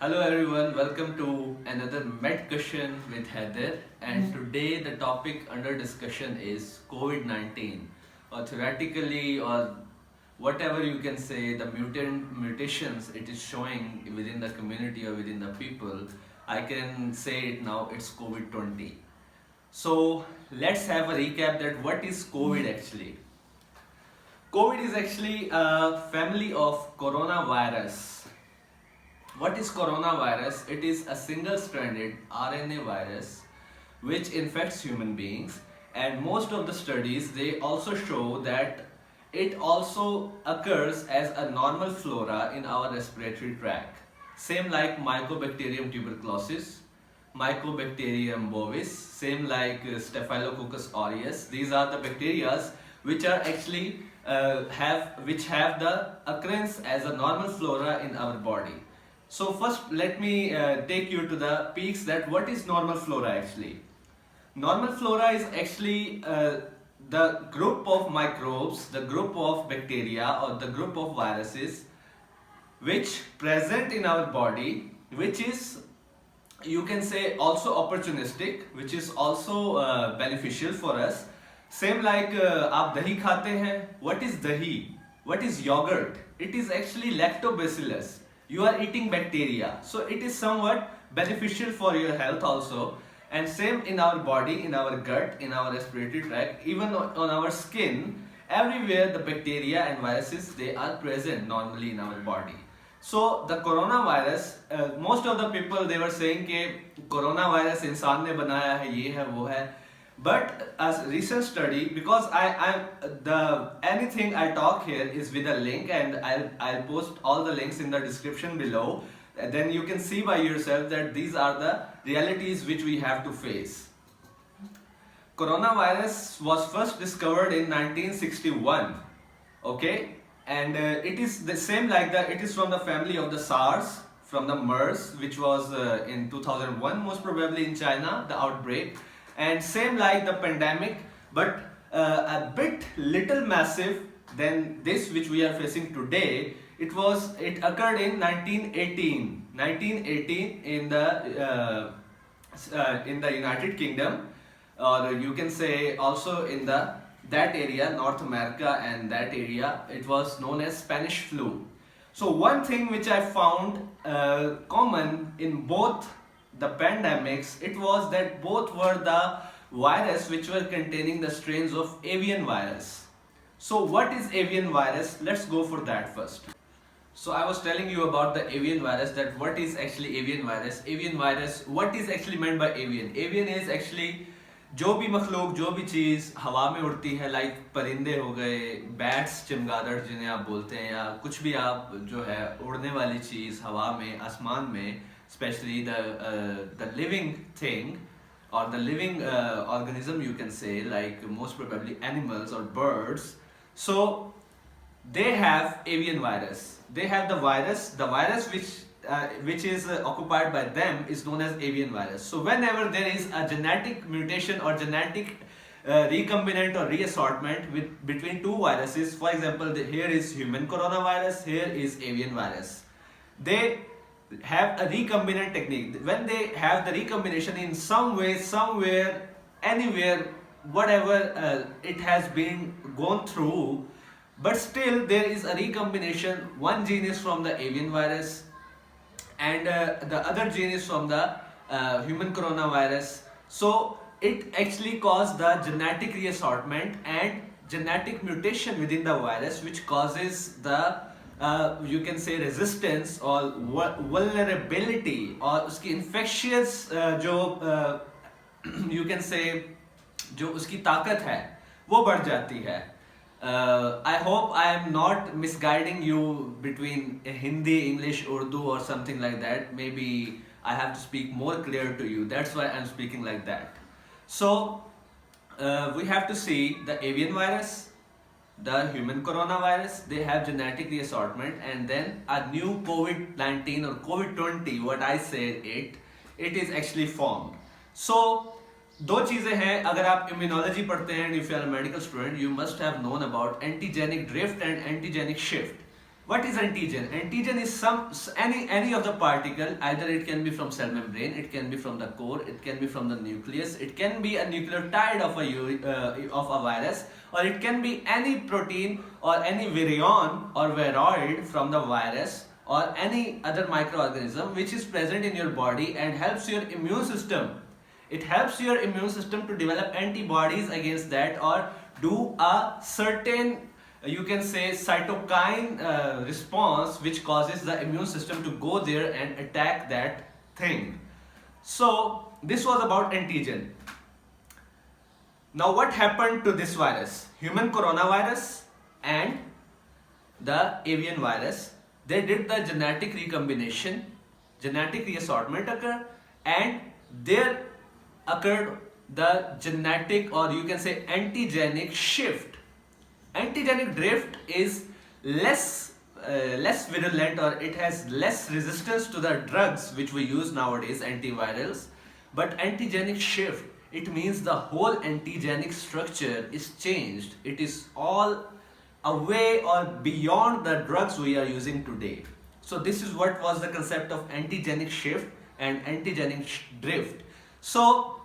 Hello everyone, welcome to another Med Cushion with Haider, and today the topic under discussion is COVID-19, or theoretically or whatever you can say, the mutations it is showing within the community or within the people. I can say it now, it's COVID-20. So let's have a recap that what is COVID actually. COVID is actually a family of coronavirus. What is coronavirus? It is a single-stranded RNA virus which infects human beings, and most of the studies they also show that it also occurs as a normal flora in our respiratory tract. Same like Mycobacterium tuberculosis, Mycobacterium bovis, same like Staphylococcus aureus. These are the bacteria which are actually have the occurrence as a normal flora in our body. So first let me take you to the peaks that what is normal flora actually. Normal flora is actually the group of microbes, the group of bacteria or the group of viruses which present in our body, which is you can say also opportunistic, which is also beneficial for us. Same like आप दही खाते हैं. What is dahi? What is yogurt? It is actually lactobacillus. You are eating bacteria, so it is somewhat beneficial for your health also. And same in our body, in our gut, in our respiratory tract, even on our skin, everywhere the bacteria and viruses they are present normally in our body. So the coronavirus, most of the people they were saying कि coronavirus इंसान ने बनाया है, ये है वो है. But as recent study, because anything I talk here is with a link, and I'll post all the links in the description below. Then you can see by yourself that these are the realities which we have to face. Coronavirus was first discovered in 1961. Okay, and it is the same like that. It is from the family of the SARS, from the MERS, which was in 2001 most probably in China, the outbreak. And same like the pandemic, but a bit little massive than this which we are facing today. It occurred in 1918 in the United Kingdom, or you can say also in that area, North America, and that area it was known as Spanish flu. So one thing which I found common in both the pandemics, it was that both were the virus which were containing the strains of avian virus. So what is avian virus? Let's go for that first. So I was telling you about the avian virus, that what is actually avian virus. Avian virus, what is actually meant by avian? Avian is actually जो भी मखलूक, जो भी चीज़ हवा में उड़ती है, like परिंदे हो गए, बैट्स, चमगादड़ जिन्हें आप बोलते हैं, या कुछ भी आप जो है उड़ने वाली चीज़ हवा में, आसमान में, especially the living thing or the living organism you can say, like most probably animals or birds. So they have avian virus. They have the virus which is occupied by them is known as avian virus. So whenever there is a genetic mutation or genetic recombinant or reassortment between two viruses, for example, here is human coronavirus, here is avian virus, they have a recombinant technique. When they have the recombination in some way, somewhere, anywhere, whatever it has been gone through, but still there is a recombination. One gene is from the avian virus and the other gene is from the human coronavirus. So it actually caused the genetic reassortment and genetic mutation within the virus, which causes the you can say resistance or vulnerability or उसकी infectious जो you can say जो उसकी ताकत है वो बढ़ जाती है. I hope I am not misguiding you between Hindi, English, Urdu or something like that. Maybe I have to speak more clear to you. That's why I'm speaking like that. So we have to see the avian virus, the human coronavirus, they have genetic reassortment, and then a new COVID-19 or COVID-20, what I said it is actually formed. So दो चीज़ें हैं. अगर आप immunology पढ़ते हैं, if you are medical student, you must have known about antigenic drift and antigenic shift. What is antigen? Antigen is any of the particle. Either it can be from cell membrane, it can be from the core, it can be from the nucleus, it can be a nucleotide of a virus, or it can be any protein or any virion or viroid from the virus or any other microorganism which is present in your body and helps your immune system. It helps your immune system to develop antibodies against that, or do a certain, you can say, cytokine response which causes the immune system to go there and attack that thing. So this was about antigen. Now what happened to this virus? Human coronavirus and the avian virus, they did the genetic recombination, genetic reassortment occur, and there occurred the genetic, or you can say, antigenic shift. Antigenic drift is less virulent, or it has less resistance to the drugs which we use nowadays, antivirals. But antigenic shift, it means the whole antigenic structure is changed. It is all away or beyond the drugs we are using today. So this is what was the concept of antigenic shift and antigenic drift. So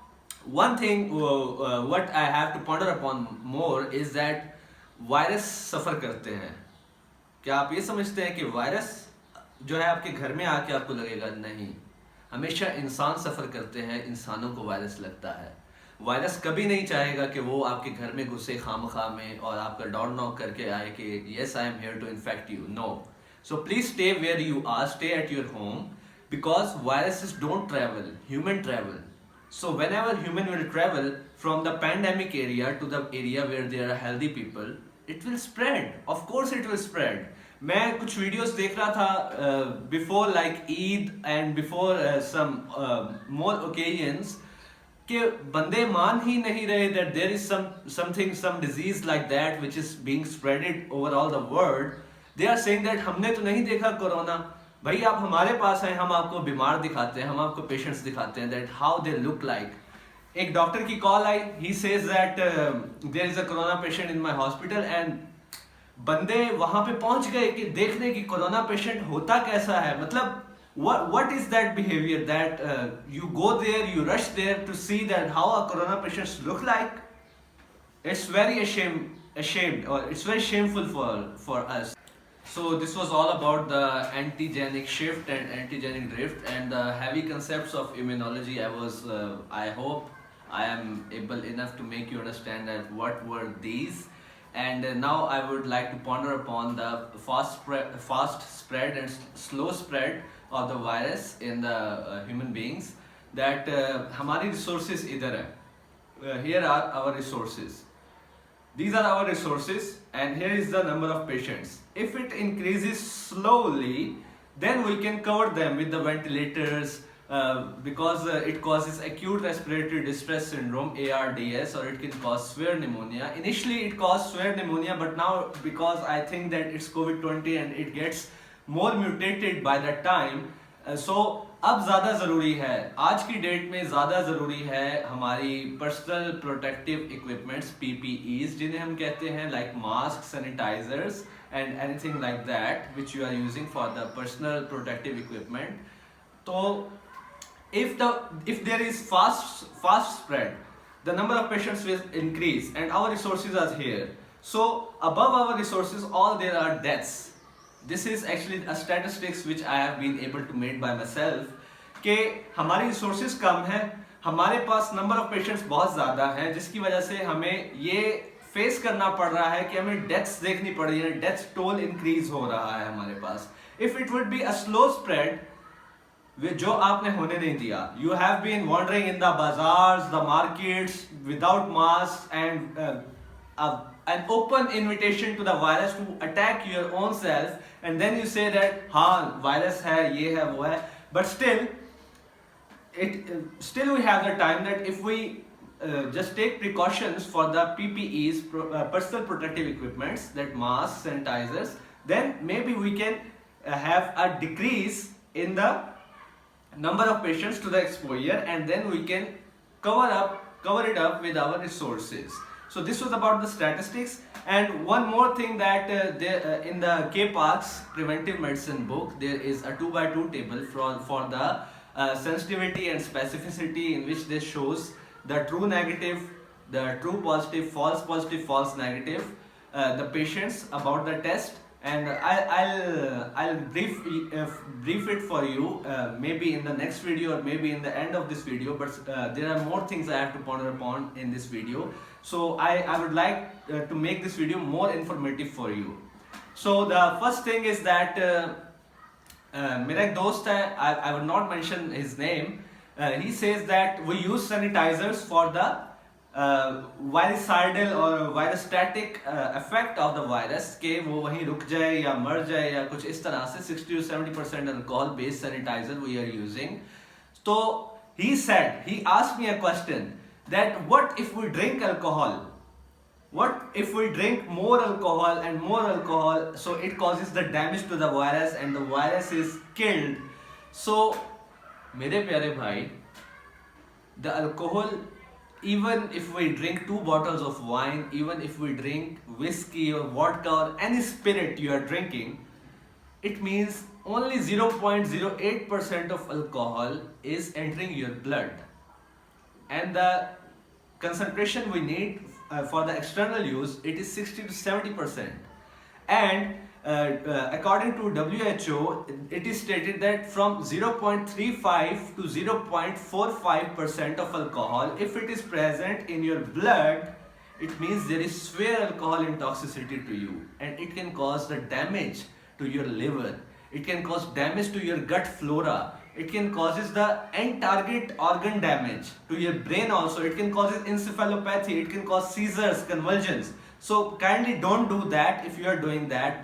one thing what I have to ponder upon more is that virus सफ़र करते हैं. क्या आप ये समझते हैं कि virus जो है आपके घर में आके आपको लगेगा? नहीं, हमेशा इंसान सफ़र करते हैं, इंसानों को वायरस लगता है. वायरस कभी नहीं चाहेगा कि वो आपके घर में घुसे खामखा में और आपका डोर नॉक करके आए कि yes, I am here to infect you. No. So please stay where you are, stay at your home, because viruses don't travel, human travel. So whenever human will travel from the pandemic area to the area where there are healthy people, it will spread. Of course it will spread. मैं कुछ videos देख रहा था before like Eid and before some more occasions कि बंदे मान ही नहीं रहे that there is some disease like that which is being spreaded over all the world. They are saying that हमने तो नहीं देखा कोरोना. भाई आप हमारे पास हैं, हम आपको बीमार दिखाते हैं, हम आपको पेशेंट्स दिखाते हैं that how they look like. एक डॉक्टर की call I, he says that there is a corona patient in my hospital, and बंदे वहां पे पहुंच गए कि देखने की कोरोना पेशेंट होता कैसा है. मतलब what is that behavior that you go there, you rush there to see that how a corona patients look like? It's very ashamed, or it's very shameful for us. So this was all about the antigenic shift and antigenic drift and the heavy concepts of immunology. I hope I am able enough to make you understand that what were these. And now I would like to ponder upon the fast spread and slow spread of the virus in the human beings. That हमारी resources इधर है. Here are our resources. These are our resources, and here is the number of patients. If it increases slowly, then we can cover them with the ventilators because it causes acute respiratory distress syndrome, ARDS, or it can cause severe pneumonia. Initially it caused severe pneumonia, but now because I think that it's COVID-20 and it gets more mutated by that time, so अब ज़्यादा ज़रूरी है, आज की date में ज़्यादा ज़रूरी है हमारी पर्सनल प्रोटेक्टिव इक्विपमेंट्स, PPEs जिन्हें हम कहते हैं, like mask, sanitisers and anything like that which you are using for the personal protective equipment. तो if there is fast spread, the number of patients will increase and our resources are here. So above our resources, all there are deaths. This is actually a statistics which I have been able to make by myself कि हमारी resources कम हैं, हमारे पास number of patients बहुत ज़्यादा हैं, जिसकी वजह से हमें ये face करना पड़ रहा है कि हमें deaths देखनी पड़ रही है, death toll increase हो रहा है हमारे पास. If it would be a slow spread, जो आपने होने नहीं दिया, you have been wandering in the bazaars, the markets without masks and an open invitation to the virus to attack your own self, and then you say that हाँ virus है, ये है, वो है, but still we have the time that if we just take precautions for the PPEs, personal protective equipments, that masks, sanitizers, then maybe we can have a decrease in the number of patients to the exposure, and then we can cover it up with our resources. So this was about the statistics. And one more thing, that in the K Park's preventive medicine book, there is a 2x2 table for the sensitivity and specificity, in which this shows the true negative, the true positive, false negative, the patients about the test. And I'll brief it for you, maybe in the next video or maybe in the end of this video, but there are more things I have to ponder upon in this video. So I would like to make this video more informative for you. So the first thing is that मेरा एक दोस्त है, I would not mention his name, he says that we use sanitizers for the virucidal or virostatic effect of the virus, के वो वहीं रुक जाए या मर जाए या कुछ इस तरह से 60 to 70% alcohol based sanitizer we are using. So he asked me a question, that what if we drink alcohol? What if we drink more alcohol and more alcohol, so it causes the damage to the virus and the virus is killed? So मेरे प्यारे भाई, the alcohol, even if we drink 2 bottles of wine, even if we drink whiskey or vodka or any spirit you are drinking, it means only 0.08% of alcohol is entering your blood, and the concentration we need for the external use, it is 60 to 70%. And according to WHO, it is stated that from 0.35 to 0.45% of alcohol, if it is present in your blood, it means there is severe alcohol intoxicity to you, and it can cause the damage to your liver, it can cause damage to your gut flora, it can causes the end target organ damage to your brain also, it can cause encephalopathy, it can cause seizures, convulsions. So kindly don't do that. If you are doing that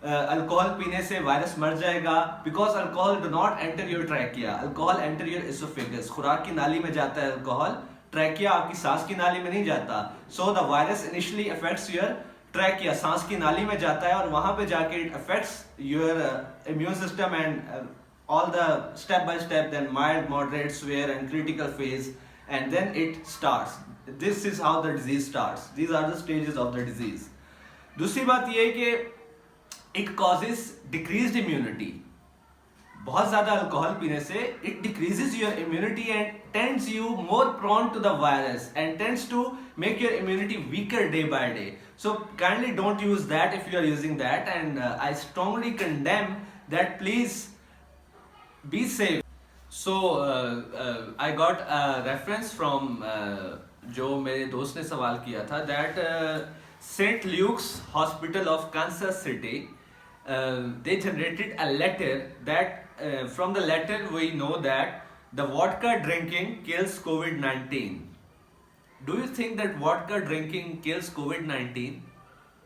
alcohol पीने से virus मर जाएगा, because alcohol do not enter your trachea, alcohol enter your esophagus, खुराक की नाली में जाता है alcohol, trachea आपकी सांस की नाली में नहीं जाता. So the virus initially affects your trachea, सांस की नाली में जाता है और वहाँ पे जाके it affects your immune system and all the step by step, then mild, moderate, severe and critical phase, and then it starts. This is how the disease starts. These are the stages of the disease. दूसरी बात ये है कि it causes decreased immunity. बहुत ज़्यादा alcohol पीने से it decreases your immunity and tends you more prone to the virus and tends to make your immunity weaker day by day. So kindly don't use that if you are using that, and I strongly condemn that. Please be safe. So I got a reference from जो मेरे दोस्त ने सवाल किया था, that St. Luke's Hospital of Kansas City, they generated a letter that from the letter we know that the vodka drinking kills COVID-19. Do you think that vodka drinking kills COVID-19?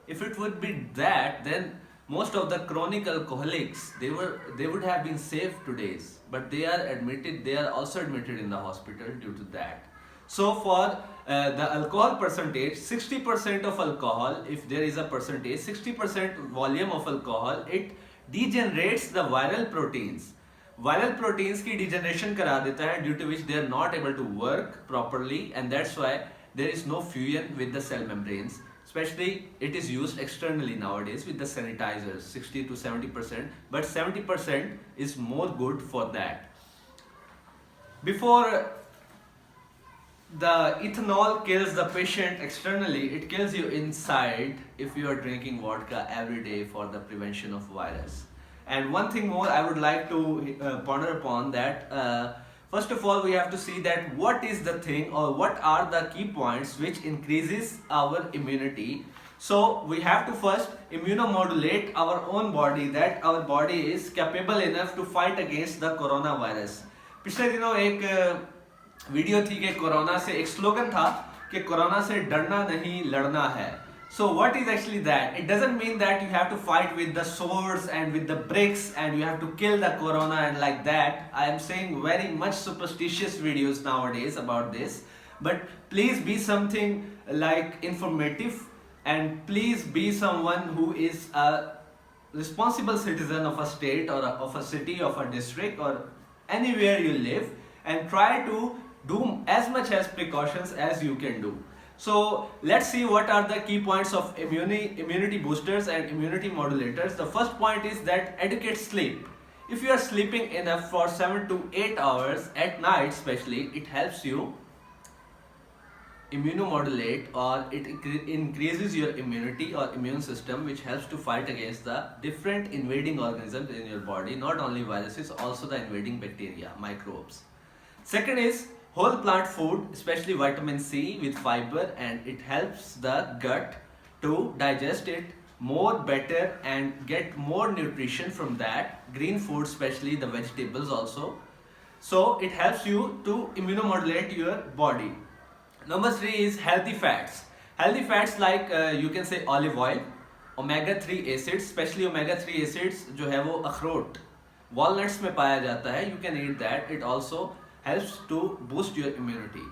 If it would be that, then most of the chronic alcoholics, they would have been saved today, but they are also admitted in the hospital due to that. So for the alcohol percentage, 60% of alcohol, if there is a percentage, 60% volume of alcohol, it degenerates the viral proteins. Viral proteins की degeneration करा देता है, due to which they are not able to work properly, and that's why there is no fusion with the cell membranes. Especially it is used externally nowadays with the sanitizers, 60 to 70%, but 70% is more good for that. Before the ethanol kills the patient externally, it kills you inside if you are drinking vodka every day for the prevention of virus. And one thing more I would like to ponder upon, that first of all we have to see that what is the thing or what are the key points which increases our immunity. So we have to first immunomodulate our own body, that our body is capable enough to fight against the coronavirus. पिछले दिनों एक video थी कि corona से एक slogan था कि corona से डरना नहीं लड़ना है. So what is actually that? It doesn't mean that you have to fight with the swords and with the bricks and you have to kill the corona and like that. I am saying very much superstitious videos nowadays about this, but please be something like informative, and please be someone who is a responsible citizen of a state or of a city, of a district or anywhere you live, and try to do as much as precautions as you can do. So let's see what are the key points of immunity boosters and immunity modulators. The first point is that adequate sleep. If you are sleeping enough for 7 to 8 hours at night especially, it helps you immunomodulate, or it increases your immunity or immune system, which helps to fight against the different invading organisms in your body, not only viruses, also the invading bacteria, microbes. Second is whole plant food, especially vitamin C with fiber, and it helps the gut to digest it more better and get more nutrition from that. Green food, especially the vegetables also. So it helps you to immunomodulate your body. Number 3 is healthy fats. Healthy fats like you can say olive oil, omega-3 acids, especially omega-3 acids जो है वो अखरोट, walnuts में पाया जाता है. You can eat that. It also helps to boost your immunity.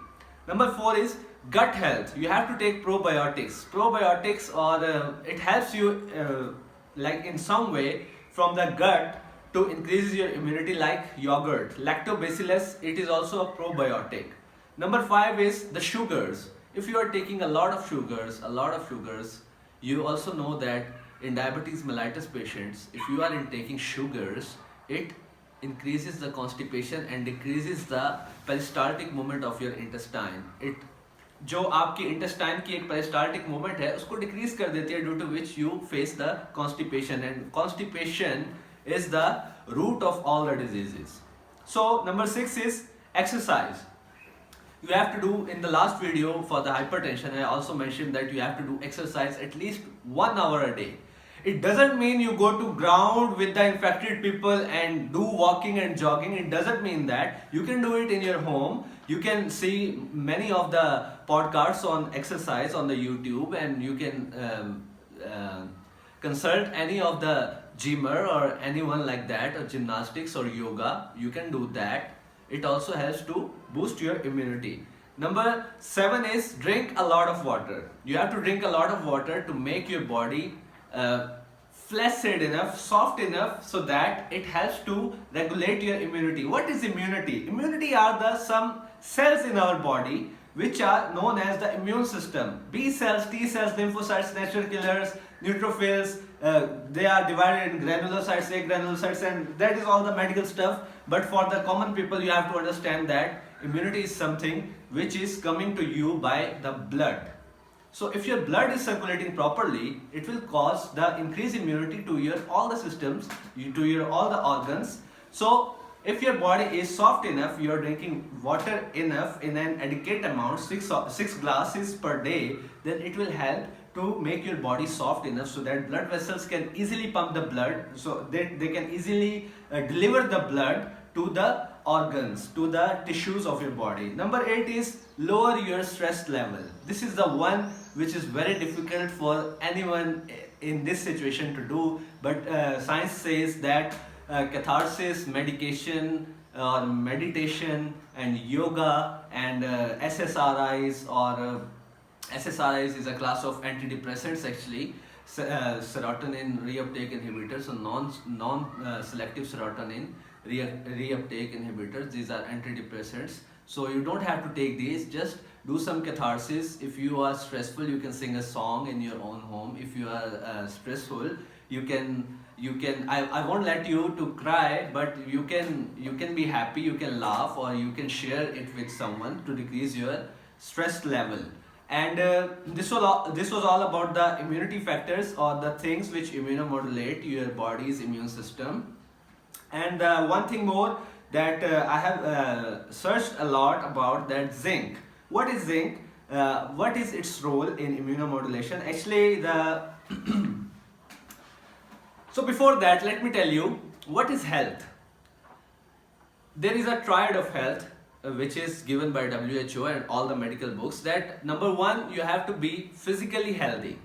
Number 4 is gut health. You have to take probiotics. Probiotics, or it helps you like in some way from the gut to increase your immunity, like yogurt. Lactobacillus, it is also a probiotic. Number 5 is the sugars. If you are taking a lot of sugars, you also know that in diabetes mellitus patients, if you are taking sugars, it increases the constipation and decreases the peristaltic movement of your intestine. It जो आपकी intestine की एक peristaltic movement है उसको decrease कर देती है, due to which you face the constipation, and constipation is the root of all the diseases. So number 6 is exercise. You have to do, in the last video for the hypertension, I also mentioned that you have to do exercise at least 1 hour a day. It doesn't mean you go to ground with the infected people and do walking and jogging. It doesn't mean that. You can do it in your home. You can see many of the podcasts on exercise on the YouTube, and you can consult any of the gymmer or anyone like that, or gymnastics or yoga. You can do that. It also helps to boost your immunity. Number 7 is drink a lot of water. You have to drink a lot of water to make your body flaccid enough, soft enough, so that it helps to regulate your immunity. What is immunity? Immunity are the some cells in our body which are known as the immune system. B cells, T cells, lymphocytes, natural killers, neutrophils, they are divided in granulocytes, agranulocytes, and that is all the medical stuff. But for the common people, you have to understand that immunity is something which is coming to you by the blood. So if your blood is circulating properly, it will cause the increased immunity to your all the systems, to your all the organs. So if your body is soft enough, you are drinking water enough in an adequate amount, 6 glasses per day, then it will help to make your body soft enough so that blood vessels can easily pump the blood, so they can easily deliver the blood to the organs, to the tissues of your body. Number 8 is lower your stress level. This is the one which is very difficult for anyone in this situation to do, but science says that catharsis, medication, or meditation, and yoga, and SSRIs, or SSRIs is a class of antidepressants actually, serotonin reuptake inhibitors, so non-selective serotonin reuptake inhibitors. These are antidepressants. So you don't have to take these, just do some catharsis. If you are stressful, you can sing a song in your own home. If you are stressful, you can I won't let you to cry, but you can be happy, you can laugh, or you can share it with someone to decrease your stress level. And this was all about the immunity factors, or the things which immunomodulate your body's immune system. And one thing more that I have searched a lot about, that zinc. What is zinc? What is its role in immunomodulation? Actually, so before that, let me tell you what is health. There is a triad of health which is given by WHO and all the medical books, that number 1, you have to be physically healthy.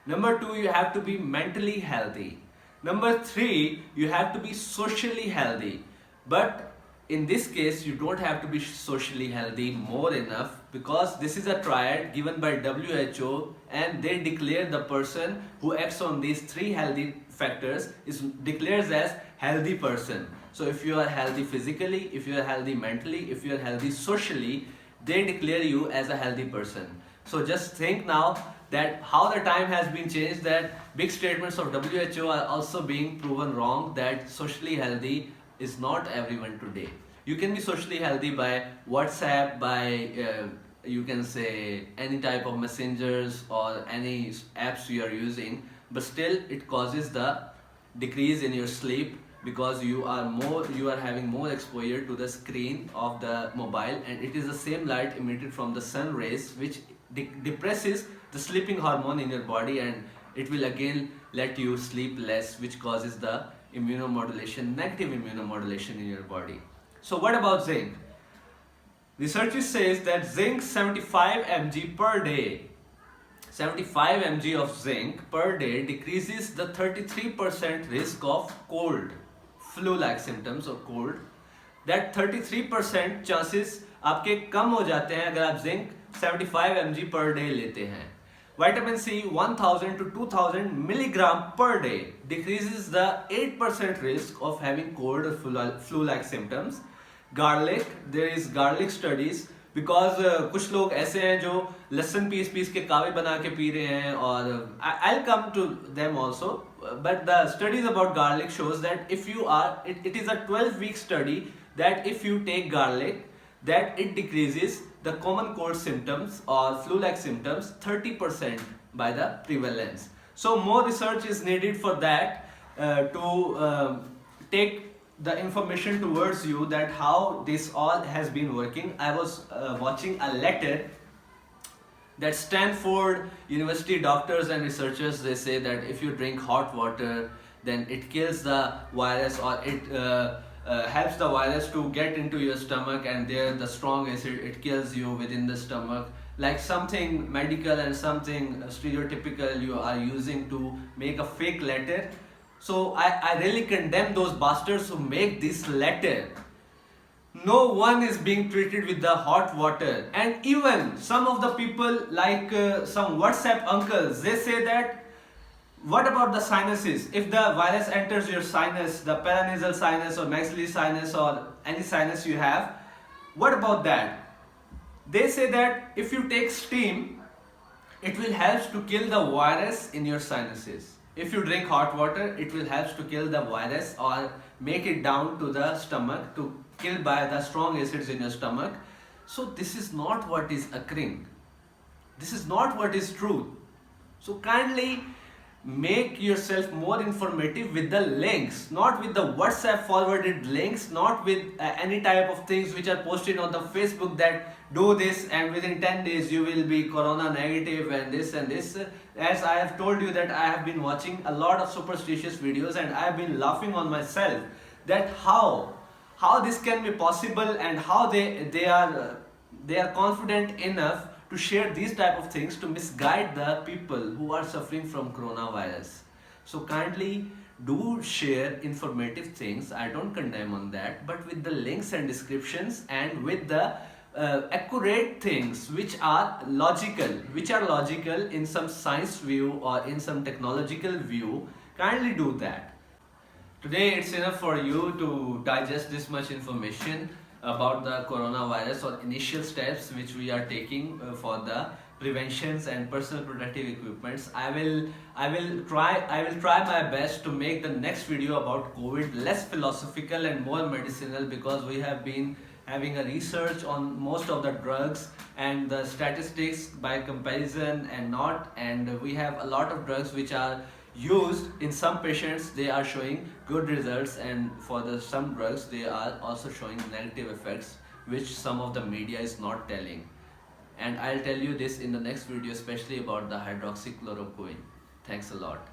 Number 2, you have to be mentally healthy. Number 3, you have to be socially healthy. But in this case, you don't have to be socially healthy more enough, because this is a triad given by WHO, and they declare the person who acts on these 3 healthy factors is declares as healthy person. So if you are healthy physically, if you are healthy mentally, if you are healthy socially, they declare you as a healthy person. So just think now that how the time has been changed, that big statements of WHO are also being proven wrong, that socially healthy is not everyone today. You can be socially healthy by WhatsApp, by you can say any type of messengers or any apps you are using, but still it causes the decrease in your sleep, because you are having more exposure to the screen of the mobile, and it is the same light emitted from the sun rays which depresses the sleeping hormone in your body, and it will again let you sleep less, which causes the immunomodulation, negative immunomodulation in your body. So what about zinc? Research says that zinc 75 mg per day, 75 mg of zinc per day decreases the 33% risk of cold, flu-like symptoms or cold. That 33% chances आपके कम हो जाते हैं अगर आप zinc 75 mg per day लेते हैं. Vitamin C 1000 to 2000 milligram per day decreases the 8% risk of having cold or flu-like symptoms. Garlic, there is garlic studies, because कुछ लोग ऐसे हैं जो लहसुन पीस के कावे बना के पी रहे हैं, और I'll come to them also, but the studies about garlic shows that if you are, it is a 12-week study, that if you take garlic, that it decreases the common cold symptoms or flu-like symptoms 30% by the prevalence. So more research is needed for that, to take the information towards you that how this all has been working. I was watching a letter that Stanford University doctors and researchers, they say that if you drink hot water, then it kills the virus, or it helps the virus to get into your stomach, and there the strong acid, it kills you within the stomach. Like something medical and something stereotypical you are using to make a fake letter. So I really condemn those bastards who make this letter. No one is being treated with the hot water, and even some of the people like some WhatsApp uncles, they say that what about the sinuses? If the virus enters your sinus, the paranasal sinus or maxillary sinus or any sinus you have, what about that? They say that if you take steam, it will help to kill the virus in your sinuses. If you drink hot water, it will help to kill the virus or make it down to the stomach, to kill by the strong acids in your stomach. So this is not what is occurring. This is not what is true. So kindly make yourself more informative with the links, not with the WhatsApp forwarded links, not with any type of things which are posted on the Facebook that do this and within 10 days you will be corona negative and this and this. As I have told you that I have been watching a lot of superstitious videos, and I have been laughing on myself that how this can be possible, and how they are confident enough to share these type of things to misguide the people who are suffering from coronavirus. So kindly do share informative things. I don't condemn on that, but with the links and descriptions, and with the accurate things which are logical in some science view or in some technological view. Kindly do that. Today it's enough for you to digest this much information about the coronavirus, or initial steps which we are taking for the preventions and personal protective equipments. I will try my best to make the next video about COVID less philosophical and more medicinal, because we have been having a research on most of the drugs and the statistics by comparison and not, and we have a lot of drugs which are used in some patients, they are showing good results, and for the some drugs they are also showing negative effects which some of the media is not telling. And I'll tell you this in the next video, especially about the hydroxychloroquine. Thanks a lot.